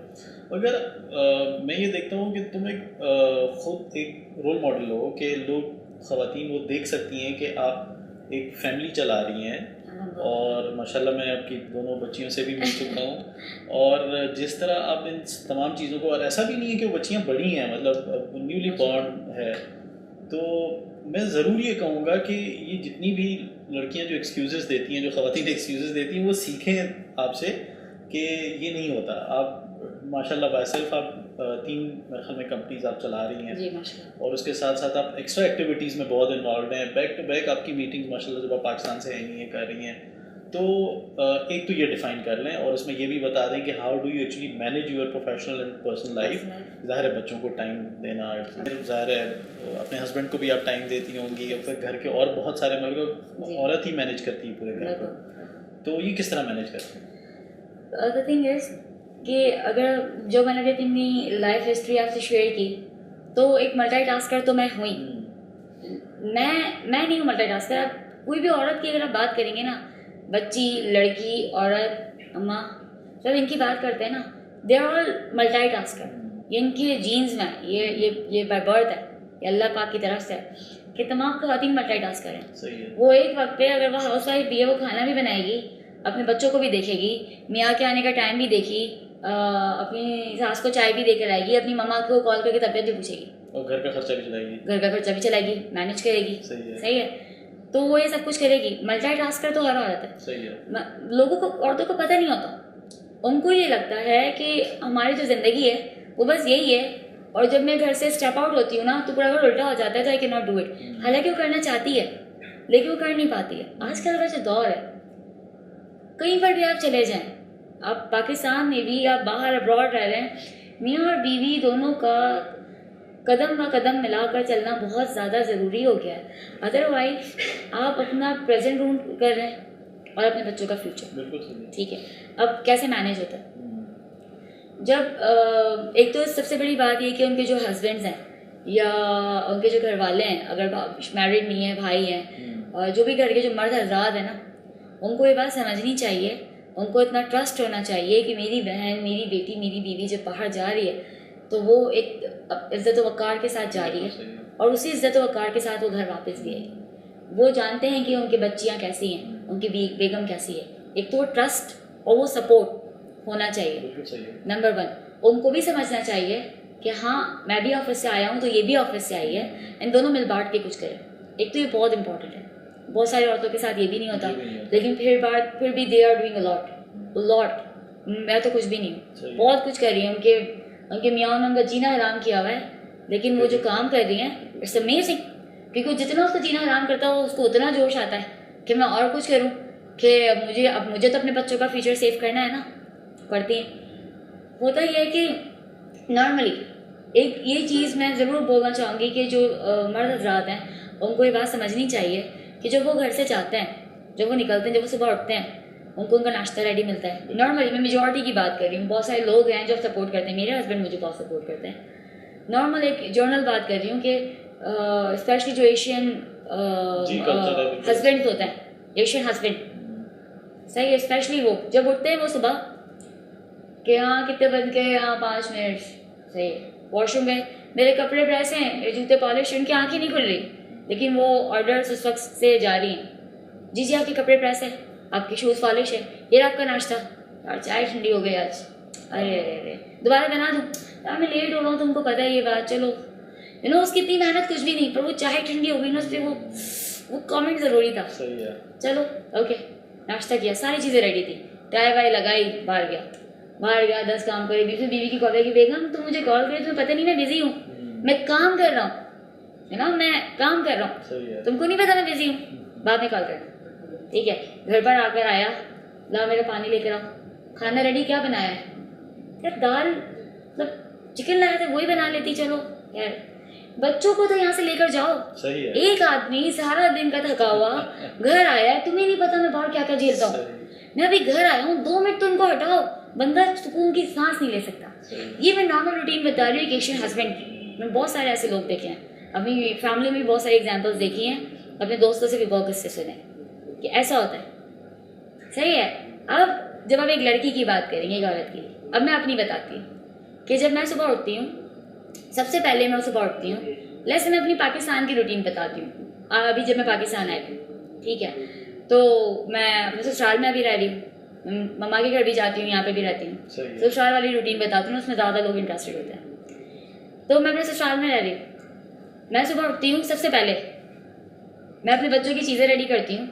अगर मैं ये देखता हूँ कि तुम एक खुद एक रोल मॉडल हो कि लोग, ख़वातीन वो देख सकती हैं कि आप एक फैमिली चला रही हैं, और माशाल्लाह मैं आपकी दोनों बच्चियों से भी मिल चुका हूँ, और जिस तरह आप इन तमाम चीज़ों को, और ऐसा भी नहीं है कि वो बच्चियाँ बड़ी हैं, मतलब न्यूली बॉर्न है, तो मैं ज़रूर ये कहूँगा कि ये जितनी भी लड़कियाँ जो एक्सक्यूज़ेस देती हैं, जो ख़वातीन एक्सक्यूज़ेस देती हैं, वो सीखें आपसे कि ये नहीं होता। आप माशाल्लाह बायसेल्फ आप 3 ख्याल में कंपनीज आप चला रही हैं जी माशाल्लाह, और उसके साथ साथ आप एक्स्ट्रा एक्टिविटीज़ में बहुत इन्वॉल्व हैं, बैक टू बैक आपकी मीटिंग्स माशाल्लाह जब आप पाकिस्तान से आई हैं कर रही हैं, तो एक तो ये डिफ़ाइन कर लें और उसमें ये भी बता दें कि how do you actually manage your professional and personal life. ज़ाहिर है बच्चों को टाइम देना, ज़ाहिर है अपने हस्बैंड को भी आप टाइम देती होंगी, या फिर घर के और बहुत सारे मतलब औरत ही मैनेज करती है पूरे घर को, तो ये किस तरह मैनेज करते हैं? द थिंग इज़ कि अगर जो मैंने अपनी लाइफ हिस्ट्री आपसे शेयर की, तो एक मल्टीटास्कर तो मैं हुई, मैं नहीं हूँ मल्टीटास्कर। कोई भी औरत की अगर आप बात करेंगे ना, बच्ची, लड़की, औरत, अम्मा, जब इनकी बात करते हैं ना, दे आर ऑल मल्टीटास्कर। ये इनके जीन्स में, ये बाय बर्थ है, ये अल्लाह पाक की तरफ से है। कि तमाम ख़वातीन मल्टीटास्कर हैं। सही है। वो एक वक्त पे अगर वो हाउस वाइफ भी है, वो खाना भी बनाएगी, अपने बच्चों को भी देखेगी, मियाँ के आने का टाइम भी देखी, अपनी सास को चाय भी देकर आएगी, अपनी मम्मा को कॉल करके तबीयत भी पूछेगी, और घर का खर्चा भी चलाएगी, घर का खर्चा भी चलाएगी, मैनेज करेगी। सही है। तो वो ये सब कुछ करेगी। मल्टीटास्कर तो हर औरत है। सही है। लोगों को, औरतों को पता नहीं होता, उनको ये लगता है कि हमारी जो ज़िंदगी है वो बस यही है, और जब मैं घर से स्टेप आउट होती हूँ ना तो पूरा घर उल्टा हो जाता है, तो I can not do it. हालांकि वो करना चाहती है लेकिन वो कर नहीं पाती है। आजकल का जो दौर है, कहीं पर भी आप चले जाएं, आप पाकिस्तान में भी, आप बाहर अब्रॉड रह रहे हैं, मियाँ और बीवी दोनों का कदम ब कदम मिलाकर चलना बहुत ज़्यादा ज़रूरी हो गया है। अदरवाइज आप अपना प्रेजेंट रूम कर रहे हैं और अपने बच्चों का फ्यूचर। बिल्कुल सही है। ठीक है, अब कैसे मैनेज होता है? जब एक तो सबसे बड़ी बात ये कि उनके जो हस्बैंड्स हैं या उनके जो घर वाले हैं, अगर मैरिड नहीं है, भाई हैं, और जो भी घर के जो मर्द हजरात हैं ना, उनको ये बात समझनी चाहिए, उनको इतना ट्रस्ट होना चाहिए कि मेरी बहन, मेरी बेटी, मेरी बीवी जब बाहर जा रही है तो वो एक इज़्ज़त व वक़ार के साथ जा रही है, और उसी इज़्ज़त व वक़ार के साथ वो घर वापस भी आएगी। वो जानते हैं कि उनकी बच्चियाँ कैसी हैं, उनकी बेगम कैसी है। एक तो वो ट्रस्ट और वो सपोर्ट होना चाहिए। नंबर 1, उनको भी समझना चाहिए कि हाँ, मैं भी ऑफिस से आया हूँ तो ये भी ऑफिस से आई है, इन दोनों मिल बांट के कुछ करें। एक तो ये बहुत इंपॉर्टेंट है। बहुत सारी औरतों के साथ ये भी नहीं होता, लेकिन फिर भी they are doing a lot. मैं तो कुछ भी नहीं हूँ, बहुत कुछ कर रही हूँ। उनके मियाँ ने उनका जीना हराम किया हुआ है, लेकिन वो जो काम कर रही हैं, इट्स अमेजिंग। क्योंकि वो जितना उसका जीना हराम करता है, उसको उतना जोश आता है कि मैं और कुछ करूँ, कि मुझे तो अपने बच्चों का फ्यूचर सेव करना है ना। करती हैं। होता ही है कि नॉर्मली एक ये चीज़ मैं ज़रूर बोलना चाहूँगी कि जो मर्द हजरात हैं, उनको ये बात समझनी चाहिए कि जब वो घर से जाते हैं, जब वो निकलते हैं, जब वो सुबह उठते हैं, उनको उनका नाश्ता रेडी मिलता है। नॉर्मली मैं मेजॉरिटी की बात कर रही हूँ, बहुत सारे लोग हैं जो सपोर्ट करते हैं, मेरे हस्बैंड मुझे बहुत सपोर्ट करते हैं। नॉर्मल एक जर्नल बात कर रही हूँ कि स्पेशली जो एशियन हस्बैंड होते हैं, एशियन हस्बैंड, सही है, स्पेशली वो जब उठते हैं वो सुबह कि हाँ कितने बज गए, हाँ 5 मिनट, सही है, वॉशरूम गए, मेरे कपड़े प्रेस हैं, मेरे जूते पॉलिश, उनकी आँखें नहीं खुल रही, लेकिन वो ऑर्डर्स उस वक्त से जा रही हैं। जी आपके कपड़े प्रेस है, आपके शूज़ पॉलिश है, ये आपका नाश्ता, यार चाय ठंडी हो गई आज, अरे अरे अरे दोबारा बना दूँ, यार मैं लेट हो रहा हूँ, तुमको पता है ये बात, चलो उसकी इतनी मेहनत कुछ भी नहीं, पर वो चाय ठंडी हो गई ना, उस पर वो कमेंट ज़रूरी था। सही है। चलो ओके, नाश्ता किया, सारी चीज़ें रेडी थी, चाय वाय लगाई, बाहर गया 10 काम करे, बीच में बीवी की कॉल की, बेगम तुम मुझे कॉल करे, तुम्हें पता नहीं मैं बिजी हूँ, मैं काम कर रहा हूँ, है ना, मैं काम कर रहा हूँ, तुमको नहीं पता मैं बिजी हूँ, बाद में कॉल करना, ठीक है। घर पर आकर आया, ला मेरा पानी लेकर आओ, खाना रेडी, क्या बनाया है यार, दाल, मतलब चिकन लाया था वही बना लेती, चलो यार, बच्चों को तो यहाँ से लेकर जाओ। सही है। एक आदमी सारा दिन का थका हुआ घर आया, तुम्हें नहीं पता मैं बाहर क्या क्या झेलता हूँ, मैं अभी घर आया हूँ, 2 मिनट तो उनको हटाओ, बंदा सुकून की सांस नहीं ले सकता। ये मैं नॉर्मल रूटीन बता रही हूँ एक एशियन हस्बैंड की। मैं बहुत सारे ऐसे लोग देखे हैं, अपनी फैमिली में भी बहुत सारी एग्जांपल्स देखी हैं, अपने दोस्तों से भी बहुत किस्से सुने कि ऐसा होता है। सही है। अब जब आप एक लड़की की बात करेंगे, एक औरत की, अब मैं अपनी बताती हूँ कि जब मैं सुबह उठती हूँ, सबसे पहले मैं सुबह उठती हूँ, जैसे मैं अपनी पाकिस्तान की रूटीन बताती हूँ। अभी जब मैं पाकिस्तान आई थी, ठीक है, तो मैं अपने ससुराल में अभी रह रही हूँ, मम्मा के घर भी जाती हूँ, यहाँ पे भी रहती हूँ, ससुराल वाली रूटीन बताती हूँ, उसमें ज़्यादा लोग इंटरेस्टेड होते हैं। तो मैं अपने ससुराल में रह रही हूँ, मैं सुबह उठती हूँ, सबसे पहले मैं अपने बच्चों की चीज़ें रेडी करती हूँ।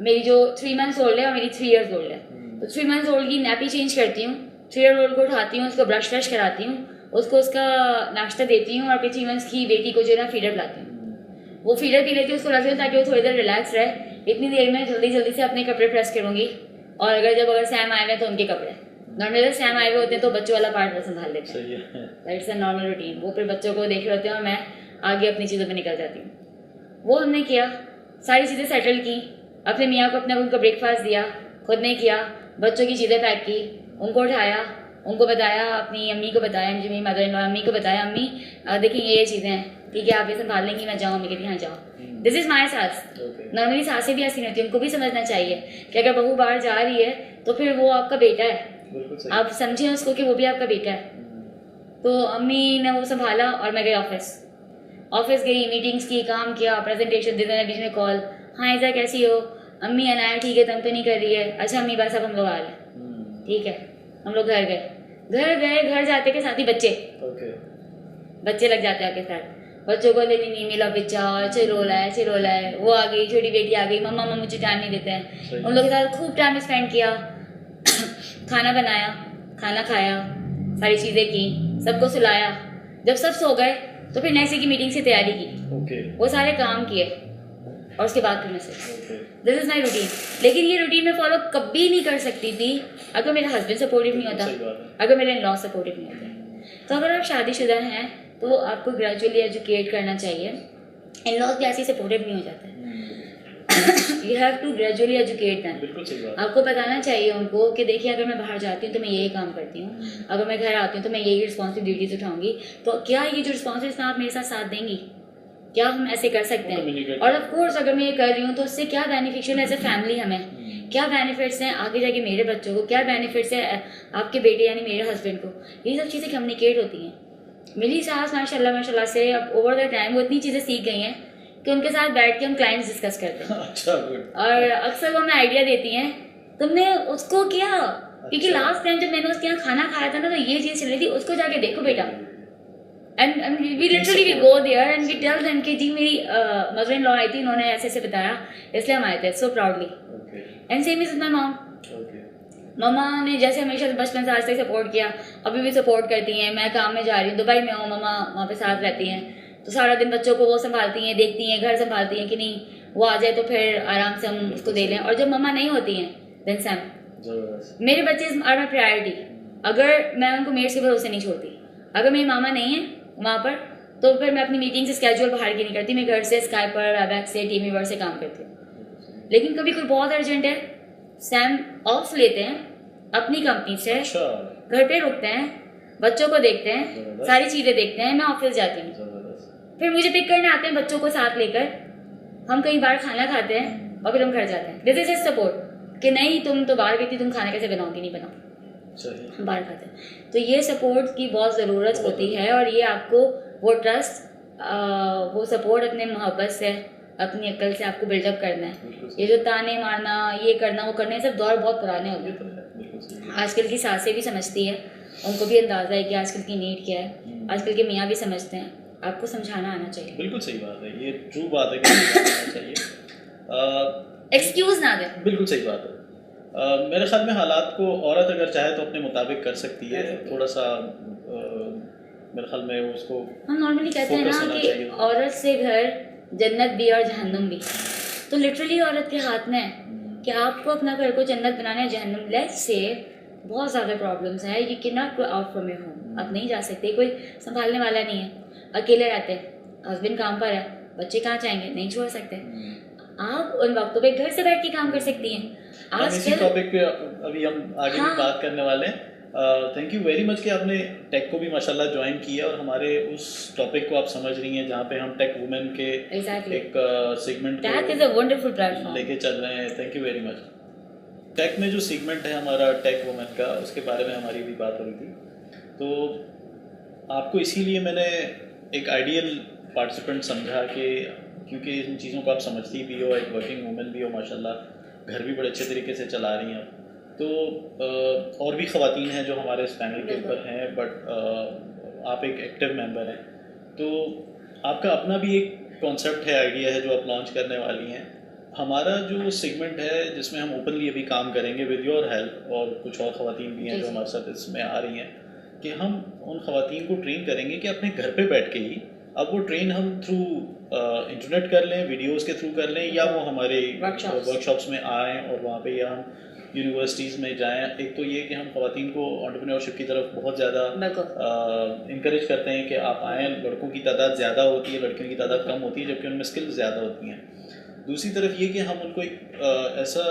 मेरी जो 3 मंथ्स ओल्ड है और मेरी 3 इयर्स ओल्ड है, तो 3 मंथ्स ओल्ड की नैपी चेंज करती हूँ, 3 ईयर ओल्ड को उठाती हूँ, उसको ब्रश व्रश कराती हूँ, उसको उसका नाश्ता देती हूँ, और फिर 3 मंथ्स की बेटी को जो है ना फीडर पिलाती हूँ। वो फीडर पी लेती हूँ, उसको रखती हूँ ताकि वो थोड़ी देर रिलैक्स रहे। इतनी देर में जल्दी से अपने कपड़े प्रेस करूँगी, और अगर सैम आए हुए तो उनके कपड़े, नॉर्मली सैम आए हुए होते हैं तो बच्चों वाला पार्ट वो संभाल लेते हैं, दैट्स अ नॉर्मल रूटीन। वो फिर बच्चों को देख रहे होते हैं और मैं आगे अपनी चीज़ों पर निकल जाती हूँ। वो हमने किया, सारी चीज़ें सेटल की, अपने मियाँ को अपने उनको ब्रेकफास्ट दिया, खुद ने किया, बच्चों की चीज़ें पैक की, उनको उठाया, उनको बताया, अपनी अम्मी को बताया, मुझे मेरी मदर इन लॉ अम्मी को बताया, अम्मी देखिए ये चीज़ें हैं, ठीक है, आप ये संभाल लेंगी, मैं जाऊँ। अम्मी कहती हाँ जाओ, दिस इज़ माई सास। नॉर्मली सासें भी ऐसी नहीं होती, उनको भी समझना चाहिए कि अगर बहू बाहर जा रही है तो फिर वो आपका बेटा है, आप समझें उसको कि वो भी आपका बेटा है। तो अम्मी ने वो संभाला और मैं गई ऑफिस गई, मीटिंग्स की, काम किया, प्रेजेंटेशन दे देना, बीच में कॉल, हाँ ऐसा कैसी हो, अम्मी अनाया ठीक है, तंग तो नहीं कर रही है, अच्छा अम्मी बस अब हम लोग आ रहे हैं, ठीक है, हम लोग घर गए, घर जाते के साथ ही बच्चे लग जाते हैं आपके साथ, बच्चों को लेनी नहीं मिला पिज्जा, चिरोला है, वो आ गई, छोटी बेटी आ गई, मम्मा मुझे टाइम नहीं देते हैं, उन लोगों के साथ खूब टाइम स्पेंड किया, खाना बनाया, खाना खाया, सारी चीज़ें की, सबको सुलाया, जब सब सो गए तो फिर नेक्स्ट डे की मीटिंग की तैयारी की, वो सारे काम किए और उसके बाद फिर message. This is my routine. लेकिन ये रूटीन मैं फॉलो कभी नहीं कर सकती थी अगर मेरा हस्बैंड सपोर्टिव नहीं होता, अगर मेरे इन लॉ सपोर्टिव नहीं होते। तो अगर आप शादीशुदा हैं तो आपको ग्रेजुअली एजुकेट करना चाहिए। इन लॉज भी ऐसे सपोर्टिव नहीं हो जाते, you have to gradually educate them. बिल्कुल सही बात। आपको बताना चाहिए उनको कि देखिए अगर मैं बाहर जाती हूँ तो मैं यही काम करती हूँ, अगर मैं घर आती हूँ तो मैं यही रिस्पॉन्सिबिलिटीज उठाऊंगी, तो क्या ये जो रिस्पॉन्सिबिलिटीज आप मेरे साथ देंगी, क्या हम ऐसे कर सकते हैं? और ऑफ कोर्स अगर मैं ये कर रही हूँ तो उससे क्या बेनिफिशियल है एज ए फैमिली, हमें क्या बेनिफिट्स हैं आगे जाके मेरे बच्चों को, क्या बेनिफिट्स है आपके बेटे यानी मेरे हस्बैंड को, ये सब चीज़ें कम्युनिकेट होती हैं। मेरी सास माशाल्लाह से अब ओवर द टाइम वो इतनी चीज़ें सीख गई हैं कि उनके साथ बैठ के हम क्लाइंट्स डिस्कस करते हैं। अच्छा, और अक्सर वो हमें आइडिया देती हैं, तुमने उसको किया, क्योंकि लास्ट टाइम जब मैंने उसके यहाँ खाना खाया था ना तो ये चीज़ चल रही थी, उसको जाके देखो बेटा। And we literally we go there and we tell them कि जी मेरी मदर इन लॉ आई थी, उन्होंने ऐसे ऐसे बताया इसलिए हम आए थे, so proudly. And same is my mom. मम्मा ने जैसे हमेशा बचपन से आज तक सपोर्ट किया, अभी भी सपोर्ट करती हैं। मैं काम में जा रही हूँ, दुबई में हूँ, मम्मा वहाँ पे साथ रहती हैं, तो सारा दिन बच्चों को वो संभालती हैं, देखती हैं, घर संभालती हैं कि नहीं वो आ जाए तो फिर आराम से हम उसको दे लें। और जब मम्मा नहीं होती हैं देन सैम मेरे बच्चे आर माई प्रायोरिटी। अगर मैं उनको मेरे से भरोसे नहीं छोड़ती, अगर मेरी मामा नहीं है वहाँ पर तो फिर मैं अपनी मीटिंग से स्केड्यूल बाहर की नहीं करती, मैं घर से स्काइप पर, वेबएक्स से, टीमीवर्स से काम करती हूँ। लेकिन कभी कोई बहुत अर्जेंट है, सैम ऑफ लेते हैं अपनी कंपनी से, घर पे रुकते हैं, बच्चों को देखते हैं, सारी चीज़ें देखते हैं, मैं ऑफिस जाती हूँ, फिर मुझे पिक करने आते हैं बच्चों को साथ लेकर, हम कहीं बाहर खाना खाते हैं और फिर हम घर जाते हैं। दिस इज हिज सपोर्ट कि नहीं तुम तो बाहर गई थी, तुम खाना कैसे बनाओगी, नहीं बनाओ, हम बाहर खाते हैं। तो ये सपोर्ट की बहुत ज़रूरत होती है और ये आपको वो ट्रस्ट, वो सपोर्ट अपने मोहब्बत से, अपनी अक्ल से आपको बिल्डअप करना है। ये जो ताने मारना, ये करना वो करना, ये सब दौर बहुत पुराने होते हैं। आजकल की सासें भी समझती है, उनको भी अंदाज़ा है कि आजकल की नीड क्या है, आजकल के मियाँ भी समझते हैं, आपको समझाना आना चाहिए। बिल्कुल सही बात है, ये ट्रू बात है कि समझाना चाहिए, एक्सक्यूज़ ना दें। बिल्कुल सही बात है। मेरे ख्याल में हालात को औरत अगर चाहे तो अपने मुताबिक कर सकती है, थोड़ा सा मेरे ख्याल में उसको, हम नॉर्मली कहते हैं ना कि औरत से घर जन्नत भी और जहन्नुम भी, तो लिटरली औरत के हाथ में है कि आपको अपना घर को जन्नत बनाना है जहन्नुम। लेट्स से बहुत ज़्यादा प्रॉब्लम्स हैं, you can not go out from your home, आप नहीं जा सकते, कोई संभालने वाला नहीं है, अकेले रहते हैं, हस्बैंड काम पर है, बच्चे कहाँ जाएंगे, नहीं छोड़ सकते, आप उन वक्तों पे घर से बैठ के काम कर सकती हैं। आज इसी टॉपिक पे अभी हम आगे भी बात करने वाले हैं। थैंक यू वेरी मच कि आपने टेक को भी माशाल्लाह ज्वाइन किया और हमारे उस टॉपिक को आप समझ रही हैं जहाँ पे हम टेक वुमेन के एक सेगमेंट को लेके चल रहे हैं। Thank you very much. Tech में जो सेगमेंट है हमारा टेक वुमेन का, उसके बारे में हमारी भी बात हो रही थी, तो आपको इसीलिए मैंने एक आइडियल पार्टिसिपेंट समझा कि क्योंकि इन चीज़ों को आप समझती भी हो, एक वर्किंग वुमेन भी हो, माशाल्लाह घर भी बड़े अच्छे तरीके से चला रही हैं, तो और भी ख़वातीन हैं जो हमारे इस पैनल के ऊपर हैं, बट आप एक एक्टिव मेंबर हैं, तो आपका अपना भी एक कॉन्सेप्ट है, आइडिया है जो आप लॉन्च करने वाली हैं। हमारा जो सेगमेंट है जिसमें हम ओपनली अभी काम करेंगे विद योर हेल्प, और कुछ और ख़वातीन भी हैं जो हमारे साथ इसमें आ रही हैं, कि हम उन ख़वातीन को ट्रेन करेंगे कि अपने घर पे बैठ के ही, अब वो ट्रेन हम थ्रू इंटरनेट कर लें, वीडियोस के थ्रू कर लें, या वो हमारे वर्कशॉप्स में आएँ और वहाँ पे, या हम यूनिवर्सिटीज़ में जाएं। एक तो ये कि हम ख़वातीन को एंटरप्रेन्योरशिप की तरफ बहुत ज़्यादा इंकरेज करते हैं कि आप आएँ, लड़कों की तादाद ज़्यादा होती है, लड़कियों की तादाद कम होती है, जबकि उनमें स्किल्स ज़्यादा होती हैं। दूसरी तरफ ये कि हम उनको एक ऐसा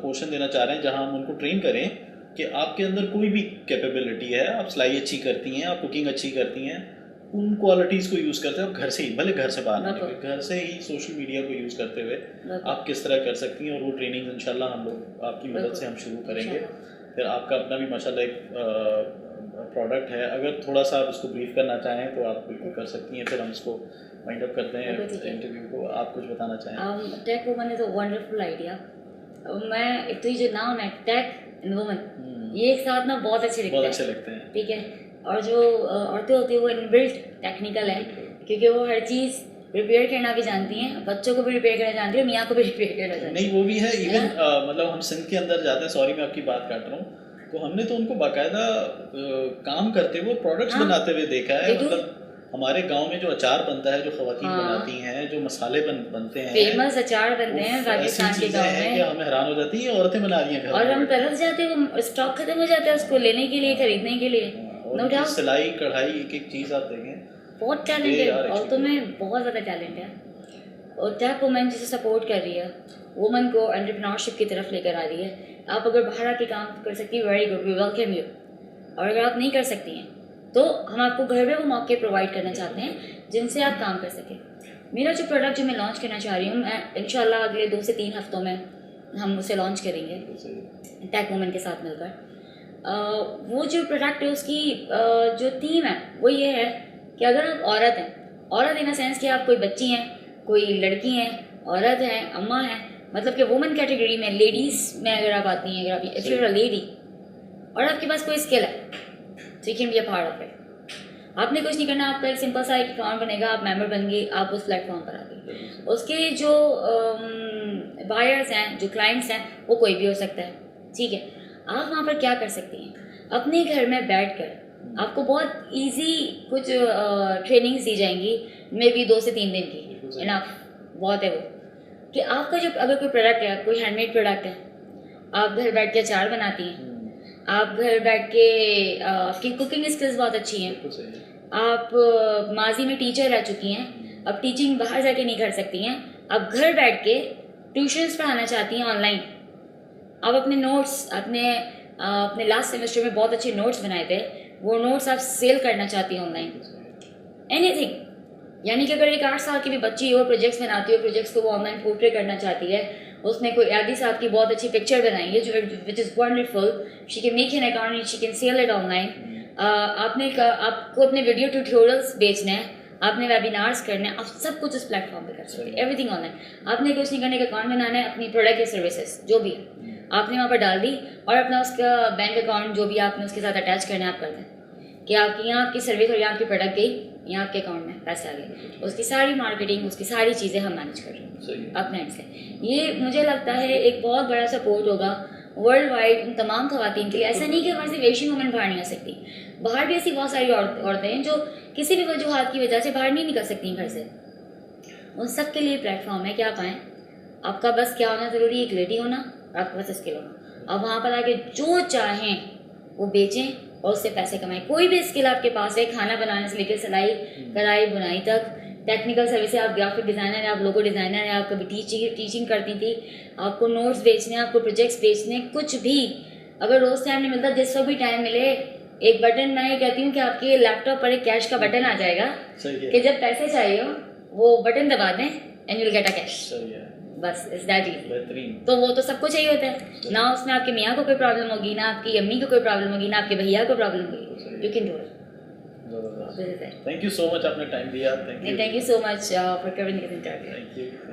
पोर्शन देना चाह रहे हैं जहाँ हम उनको ट्रेन करें कि आपके अंदर कोई भी कैपेबिलिटी है, आप सिलाई अच्छी करती हैं, आप कुकिंग अच्छी करती हैं, उन क्वालिटीज़ को यूज़ करते हैं आप घर से ही, भले घर से बाहर निकले, घर से ही सोशल मीडिया को यूज़ करते हुए आप किस तरह कर सकती हैं। और वो ट्रेनिंग इंशाल्लाह हम लोग आपकी मदद से हम शुरू करेंगे। फिर आपका अपना भी माशाल्लाह एक प्रोडक्ट है, अगर थोड़ा सा आप उसको ब्रीफ करना चाहें तो आप बिल्कुल कर सकती हैं, फिर हम इसको वाइंड अप करते हैं इंटरव्यू को। आप कुछ बताना चाहें? Tech woman is a wonderful idea. मैं एक तो ये जो नाम है टेक एंड वुमन, ये एक साथ ना बहुत अच्छे लगते हैं। ठीक है, और जो औरतें होती हैं वो इनबिल्ट टेक्निकल है, क्योंकि वो हर चीज़ रिपेयर करना भी जानती हैं, बच्चों को भी रिपेयर करना जानती है, मियाँ को भी रिपेयर करना जानती है। नहीं वो भी है, इवन मतलब हम सिंध के अंदर जाते हैं, सॉरी मैं आपकी बात काट रहा हूँ, तो हमने तो उनको बाकायदा काम करते हुए प्रोडक्ट्स बनाते हुए देखा है। मतलब हमारे गांव में जो अचार बनता है, जो खवातीन बनाती हैं, जो मसाले बनते हैं, फेमस अचार बनते हैं राजस्थान के गांव में, हमें हैरान हो जाती है, औरतें बना रही हैं, और हम तरस जाते हैं, स्टॉक खत्म हो जाता है उसको लेने के लिए, खरीदने के लिए। नो डाउट सिलाई कढ़ाई एक एक चीज़ आप देखें, बहुत टैलेंट है औरतों में, बहुत ज़्यादा टैलेंट है। और टेक वुमेन जिसे सपोर्ट कर रही है, वुमन को एंटरप्रेन्योरशिप की तरफ लेकर आ रही है। आप अगर बाहर आके काम कर सकती है, very good, we welcome you. और अगर आप नहीं कर सकती हैं तो हम आपको घर में वो मौके प्रोवाइड करना चाहते हैं जिनसे आप काम कर सकें। मेरा जो प्रोडक्ट जो मैं लॉन्च करना चाह रही हूँ, मैं इंशाल्लाह अगले 2 से 3 हफ्तों में हम उसे लॉन्च करेंगे टेक वुमेन के साथ मिलकर। वो जो प्रोडक्ट है उसकी जो थीम है वो ये है कि अगर आप औरत हैं, औरत इन अ सेंस कि आप कोई बच्ची हैं, कोई लड़की हैं, औरत हैं, अम्मा हैं, मतलब कि वुमेन कैटेगरी में, लेडीज़ में अगर आप आती हैं, अगर आप if you are a lady और आपके पास कोई स्किल है, तो you can be a part of it. आपने कुछ नहीं करना, आपका एक सिंपल सा एक अकाउंट बनेगा, आप मेंबर बन गए, आप उस प्लेटफॉर्म पर आ गए। उसके जो बायर्स हैं, जो क्लाइंट्स हैं, वो कोई भी हो सकता है, ठीक है। आप वहाँ पर क्या कर सकती हैं, अपने घर में बैठकर आपको बहुत इजी कुछ ट्रेनिंग्स दी जाएंगी, मे बी 2 से 3 दिन की, इनफ बहुत है वो, कि आपका जो अगर कोई प्रोडक्ट है, कोई हैंडमेड प्रोडक्ट है, आप घर बैठ के अचार बनाती हैं, आप घर बैठ के आपकी कुकिंग स्किल्स बहुत अच्छी हैं, आप माजी में टीचर रह चुकी हैं, अब टीचिंग बाहर जाके नहीं कर सकती हैं, आप घर बैठ के ट्यूशन्स पढ़ाना चाहती हैं ऑनलाइन, आप अपने नोट्स अपने लास्ट सेमेस्टर में बहुत अच्छे नोट्स बनाए थे, वो नोट्स आप सेल करना चाहती हैं ऑनलाइन, एनीथिंग। यानी कि अगर एक 8 साल की भी बच्ची हो, प्रोजेक्ट्स बनाती हो, प्रोजेक्ट्स को वो ऑनलाइन पोर्ट्रे करना चाहती है, उसने कोई आदि साहब की बहुत अच्छी पिक्चर बनाई है जो which is wonderful, she can make an account, she can sell it online. आपको अपने वीडियो ट्यूटोरियल्स बेचने हैं, आपने वेबिनार्स करने हैं, आप सब कुछ उस प्लेटफॉर्म पे कर सकते हैं, एवरीथिंग ऑनलाइन। आपने कुछ नहीं करने का, अकाउंट बनाना है, अपनी प्रोडक्ट या सर्विसेज जो भी है आपने वहाँ पर डाल दी, और अपना उसका बैंक अकाउंट जो भी आपने उसके साथ अटैच करना है आप कर दें, कि आपकी यहाँ आपकी सर्विस और यहाँ आपकी प्रोडक्ट गई, यहाँ आपके अकाउंट में पैसे आ गए, उसकी सारी मार्केटिंग, उसकी सारी चीज़ें हम मैनेज कर रहे हैं अपने एंड से। ये मुझे लगता है एक बहुत बड़ा सपोर्ट होगा वर्ल्ड वाइड उन तमाम खवातीन के लिए। ऐसा नहीं कि हमारे सिर्फ एशियन वुमेन बाहर नहीं आ सकती, बाहर भी ऐसी बहुत सारी औरतें हैं जो किसी भी वजूहत की वजह से बाहर नहीं निकल सकती घर से। उन सब के लिए प्लेटफॉर्म है कि आप आएँ, आपका बस क्या होना ज़रूरी है, एक लेडी होना, आपके पास स्किल होना, आप वहाँ पर आके जो चाहें वो बेचें और उससे पैसे कमाएं। कोई भी स्किल आपके पास है, खाना बनाने से लेकर सिलाई कढ़ाई बुनाई तक, टेक्निकल सर्विस है, आप ग्राफिक डिज़ाइनर हैं, आप लोगो डिज़ाइनर हैं, आप कभी टीचिंग करती थी, आपको नोट्स बेचने, आपको प्रोजेक्ट्स बेचने, कुछ भी अगर रोज़ टाइम नहीं मिलता, जिस वक्त भी टाइम मिले, एक बटन, मैं ये कहती हूँ कि आपके लैपटॉप पर एक कैश का बटन आ जाएगा कि जब पैसे चाहिए हो वो बटन दबा दें and you will get a cash, बस इज दैट इजी। तो वो तो सबको चाहिए होता है ना, उसमें आपके मियाँ को कोई प्रॉब्लम होगी ना, आपकी अम्मी को कोई प्रॉब्लम होगी ना, आपके भैया को प्रॉब्लम होगी, you can do it. Thank you so much, आपने टाइम दिया। Thank you so much for covering this interview. Thank you.